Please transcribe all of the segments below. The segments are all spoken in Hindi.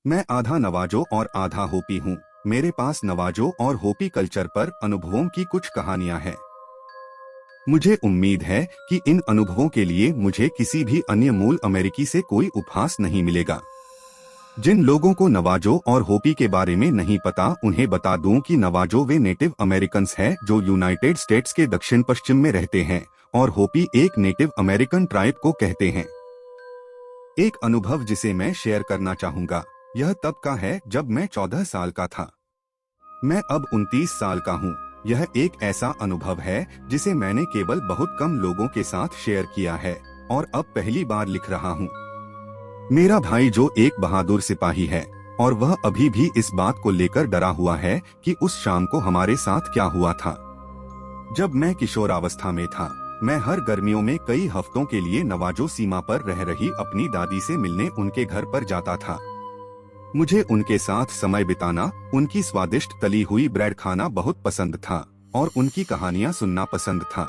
मैं आधा नवाजो और आधा होपी हूँ। मेरे पास नवाजो और होपी कल्चर पर अनुभवों की कुछ कहानियाँ हैं। मुझे उम्मीद है कि इन अनुभवों के लिए मुझे किसी भी अन्य मूल अमेरिकी से कोई उपहास नहीं मिलेगा। जिन लोगों को नवाजो और होपी के बारे में नहीं पता, उन्हें बता दूं कि नवाजो वे नेटिव अमेरिकन्स हैं जो यूनाइटेड स्टेट्स के दक्षिण पश्चिम में रहते हैं, और होपी एक नेटिव अमेरिकन ट्राइब को कहते हैं। एक अनुभव जिसे मैं शेयर करना चाहूंगा, यह तब का है जब मैं 14 साल का था। मैं अब 29 साल का हूँ। यह एक ऐसा अनुभव है जिसे मैंने केवल बहुत कम लोगों के साथ शेयर किया है और अब पहली बार लिख रहा हूँ। मेरा भाई जो एक बहादुर सिपाही है, और वह अभी भी इस बात को लेकर डरा हुआ है कि उस शाम को हमारे साथ क्या हुआ था। जब मैं किशोरावस्था में था, मैं हर गर्मियों में कई हफ्तों के लिए नवाजो सीमा पर रह रही अपनी दादी से मिलने उनके घर पर जाता था। मुझे उनके साथ समय बिताना, उनकी स्वादिष्ट तली हुई ब्रेड खाना बहुत पसंद था और उनकी कहानियां सुनना पसंद था।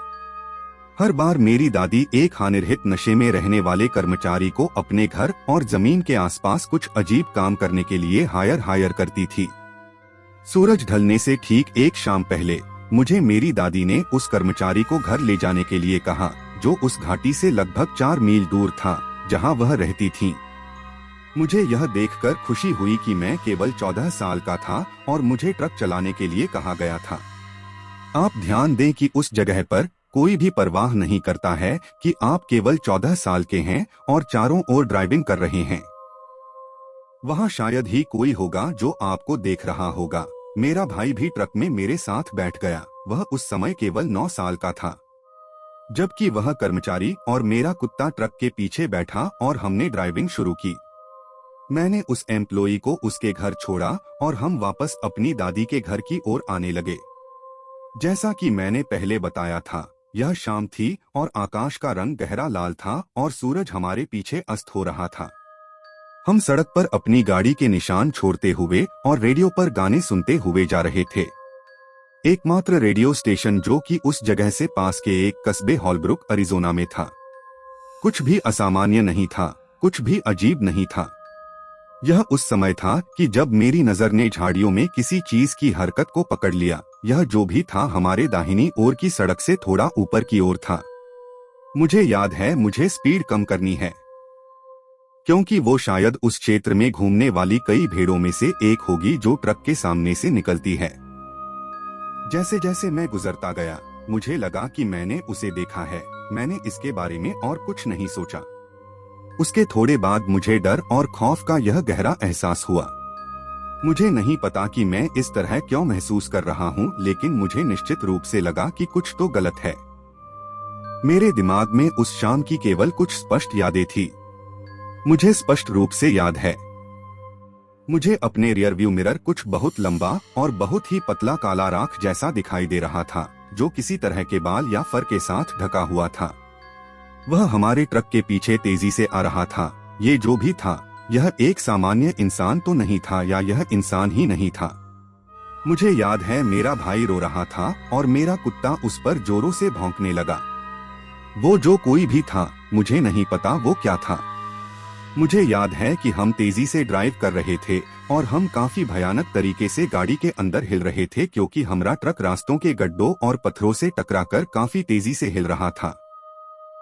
हर बार मेरी दादी एक हानिरहित नशे में रहने वाले कर्मचारी को अपने घर और जमीन के आसपास कुछ अजीब काम करने के लिए हायर करती थी। सूरज ढलने से ठीक एक शाम पहले मुझे मेरी दादी ने उस कर्मचारी को घर ले जाने के लिए कहा, जो उस घाटी से लगभग 4 मील दूर था जहां वह रहती थीं। मुझे यह देखकर खुशी हुई कि मैं केवल 14 साल का था और मुझे ट्रक चलाने के लिए कहा गया था। आप ध्यान दें कि उस जगह पर कोई भी परवाह नहीं करता है कि आप केवल 14 साल के हैं और चारों ओर ड्राइविंग कर रहे हैं। वहां शायद ही कोई होगा जो आपको देख रहा होगा। मेरा भाई भी ट्रक में मेरे साथ बैठ गया। वह उस समय केवल 9 साल का था, जबकि वह कर्मचारी और मेरा कुत्ता ट्रक के पीछे बैठा और हमने ड्राइविंग शुरू की। मैंने उस एम्प्लॉई को उसके घर छोड़ा और हम वापस अपनी दादी के घर की ओर आने लगे। जैसा कि मैंने पहले बताया था, यह शाम थी और आकाश का रंग गहरा लाल था और सूरज हमारे पीछे अस्त हो रहा था। हम सड़क पर अपनी गाड़ी के निशान छोड़ते हुए और रेडियो पर गाने सुनते हुए जा रहे थे। एकमात्र रेडियो स्टेशन जो कि उस जगह से पास के एक कस्बे हॉलब्रुक अरिजोना में था। कुछ भी असामान्य नहीं था, कुछ भी अजीब नहीं था। यह उस समय था कि जब मेरी नजर ने झाड़ियों में किसी चीज की हरकत को पकड़ लिया। यह जो भी था हमारे दाहिनी ओर की सड़क से थोड़ा ऊपर की ओर था। मुझे याद है मुझे स्पीड कम करनी है, क्योंकि वो शायद उस क्षेत्र में घूमने वाली कई भेड़ों में से एक होगी जो ट्रक के सामने से निकलती है। जैसे जैसे मैं गुजरता गया, मुझे लगा कि मैंने उसे देखा है। मैंने इसके बारे में और कुछ नहीं सोचा। उसके थोड़े बाद मुझे डर और खौफ का यह गहरा एहसास हुआ। मुझे नहीं पता कि मैं इस तरह क्यों महसूस कर रहा हूँ, लेकिन मुझे निश्चित रूप से लगा कि कुछ तो गलत है। मेरे दिमाग में उस शाम की केवल कुछ स्पष्ट यादें थी। मुझे स्पष्ट रूप से याद है, मुझे अपने रियरव्यू मिरर कुछ बहुत लंबा और बहुत ही पतला काला राख जैसा दिखाई दे रहा था, जो किसी तरह के बाल या फर के साथ ढका हुआ था। वह हमारे ट्रक के पीछे तेजी से आ रहा था। ये जो भी था, यह एक सामान्य इंसान तो नहीं था, या यह इंसान ही नहीं था। मुझे याद है मेरा भाई रो रहा था और मेरा कुत्ता उस पर जोरों से भौंकने लगा। वो जो कोई भी था, मुझे नहीं पता वो क्या था। मुझे याद है कि हम तेजी से ड्राइव कर रहे थे और हम काफी भयानक तरीके से गाड़ी के अंदर हिल रहे थे, क्योंकि हमारा ट्रक रास्तों के गड्ढों और पत्थरों से टकराकर काफी तेजी से हिल रहा था।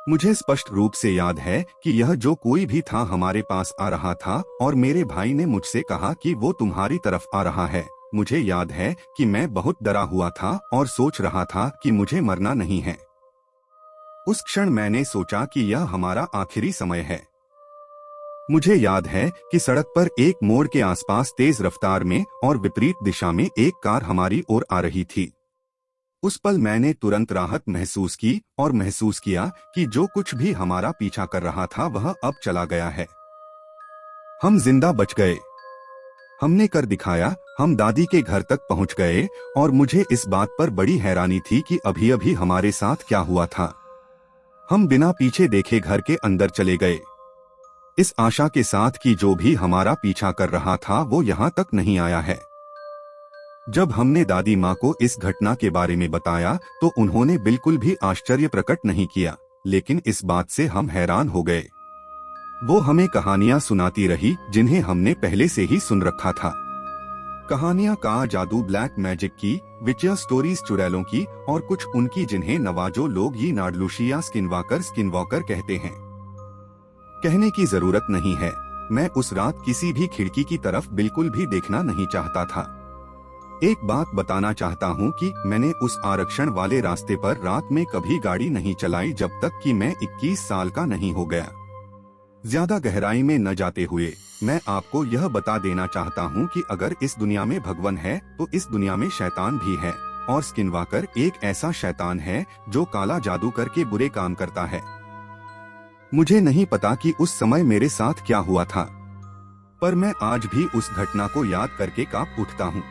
मुझे स्पष्ट रूप से याद है कि यह जो कोई भी था हमारे पास आ रहा था और मेरे भाई ने मुझसे कहा कि वो तुम्हारी तरफ आ रहा है। मुझे याद है कि मैं बहुत डरा हुआ था और सोच रहा था कि मुझे मरना नहीं है। उस क्षण मैंने सोचा कि यह हमारा आखिरी समय है। मुझे याद है कि सड़क पर एक मोड़ के आसपास तेज रफ्तार में और विपरीत दिशा में एक कार हमारी ओर आ रही थी। उस पल मैंने तुरंत राहत महसूस की और महसूस किया कि जो कुछ भी हमारा पीछा कर रहा था वह अब चला गया है। हम जिंदा बच गए। हमने कर दिखाया। हम दादी के घर तक पहुंच गए और मुझे इस बात पर बड़ी हैरानी थी कि अभी अभी हमारे साथ क्या हुआ था। हम बिना पीछे देखे घर के अंदर चले गए, इस आशा के साथ कि जो भी हमारा पीछा कर रहा था वो यहाँ तक नहीं आया है। जब हमने दादी माँ को इस घटना के बारे में बताया तो उन्होंने बिल्कुल भी आश्चर्य प्रकट नहीं किया, लेकिन इस बात से हम हैरान हो गए। वो हमें कहानियाँ सुनाती रही जिन्हें हमने पहले से ही सुन रखा था। कहानियाँ का जादू ब्लैक मैजिक की, विचर स्टोरीज चुड़ैलों की और कुछ उनकी जिन्हें नवाजो लोग ये नार्डलुशिया स्किनवॉकर कहते हैं। कहने की जरूरत नहीं है, मैं उस रात किसी भी खिड़की की तरफ बिल्कुल भी देखना नहीं चाहता था। एक बात बताना चाहता हूँ कि मैंने उस आरक्षण वाले रास्ते पर रात में कभी गाड़ी नहीं चलाई जब तक कि मैं 21 साल का नहीं हो गया। ज्यादा गहराई में न जाते हुए मैं आपको यह बता देना चाहता हूँ कि अगर इस दुनिया में भगवान है तो इस दुनिया में शैतान भी है, और स्किनवॉकर एक ऐसा शैतान है जो काला जादू करके बुरे काम करता है। मुझे नहीं पता कि उस समय मेरे साथ क्या हुआ था, पर मैं आज भी उस घटना को याद करके कांप उठता हूँ।